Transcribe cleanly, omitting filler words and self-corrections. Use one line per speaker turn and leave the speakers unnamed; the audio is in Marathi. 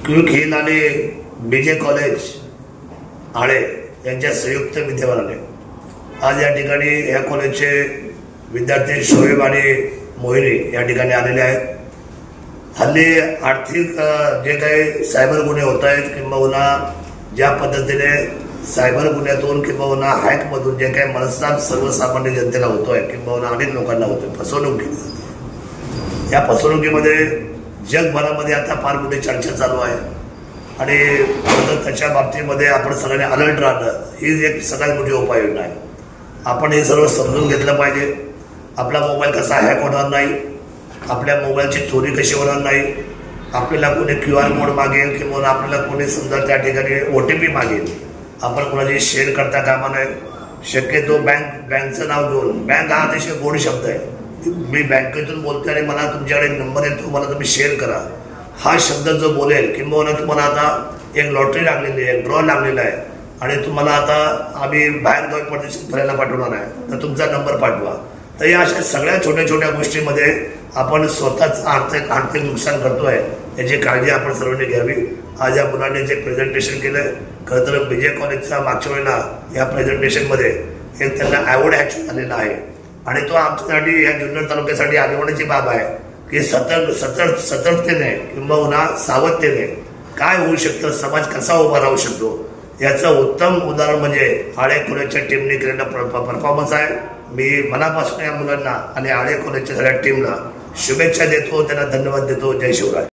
क्विक हिल आणि बीजे कॉलेज आळे यांच्या संयुक्त विद्यमानाने आज या ठिकाणी या कॉलेजचे विद्यार्थी शोएब आणि मोहिनी या ठिकाणी आलेले आहेत। हल्ली आर्थिक जे काही सायबर गुन्हे होत आहेत किंबहुना ज्या पद्धतीने सायबर गुन्ह्यातून किंबहुना हॅकमधून जे काही मनस्ताप सर्वसामान्य जनतेला होतोय किंबहुना अनेक लोकांना होतोय, फसवणूक केली जाते। या फसवणुकीमध्ये जगभरामध्ये आता फार मोठी चर्चा चालू आहे आणि त्याच्या बाबतीमध्ये आपण सगळ्यांनी अलर्ट राहणं ही एक सगळ्यात मोठी उपाययोजना आहे। आपण हे सर्व समजून घेतलं पाहिजे। आपला मोबाईल कसा हॅक होणार नाही, आपल्या मोबाईलची चोरी कशी होणार नाही, आपल्याला कोणी QR कोड मागेल किंवा आपल्याला कोणी समजा त्या ठिकाणी OTP मागेल, आपण कोणाची शेअर करता कामा नये। शक्यतो बँकचं नाव घेऊन, बँक हा अतिशय गोड शब्द आहे, मी बँकेतून बोलते आणि मला तुमच्याकडे एक नंबर येतो, मला तुम्ही शेअर करा, हा शब्द जो बोलेल किंवा तुम्हाला आता एक लॉटरी लागलेली आहे, एक ड्रॉ लागलेला आहे आणि तुम्हाला आता आम्ही बाहेरगावी परदेशात फिरायला पाठवणार आहे तर तुमचा नंबर पाठवा। तर या अशा सगळ्या छोट्या छोट्या गोष्टींमध्ये आपण स्वतःच आर्थिक नुकसान करतोय, याची काळजी आपण सर्वांनी घ्यावी। आज या मुलांनी जे प्रेझेंटेशन केलं, खरं तर बीजे कॉलेजचा मागच्या वेळेला या प्रेझेंटेशनमध्ये एक त्यांना अवॉर्ड ॲक्शन आलेला आहे आणि तो आमच्यासाठी या जुन्नर तालुक्यासाठी अभिमानाची बाब आहे की सतर्कतेने किंबहुना सावधतेने काय होऊ शकतं, समाज कसा उभा राहू शकतो याचं उत्तम उदाहरण म्हणजे आळे कॉलेजच्या टीमने केलेला परफॉर्मन्स आहे। मी मनापासून या मुलांना आणि आळे कॉलेजच्या सगळ्या टीमला शुभेच्छा देतो, त्यांना धन्यवाद देतो। जय शिवराय।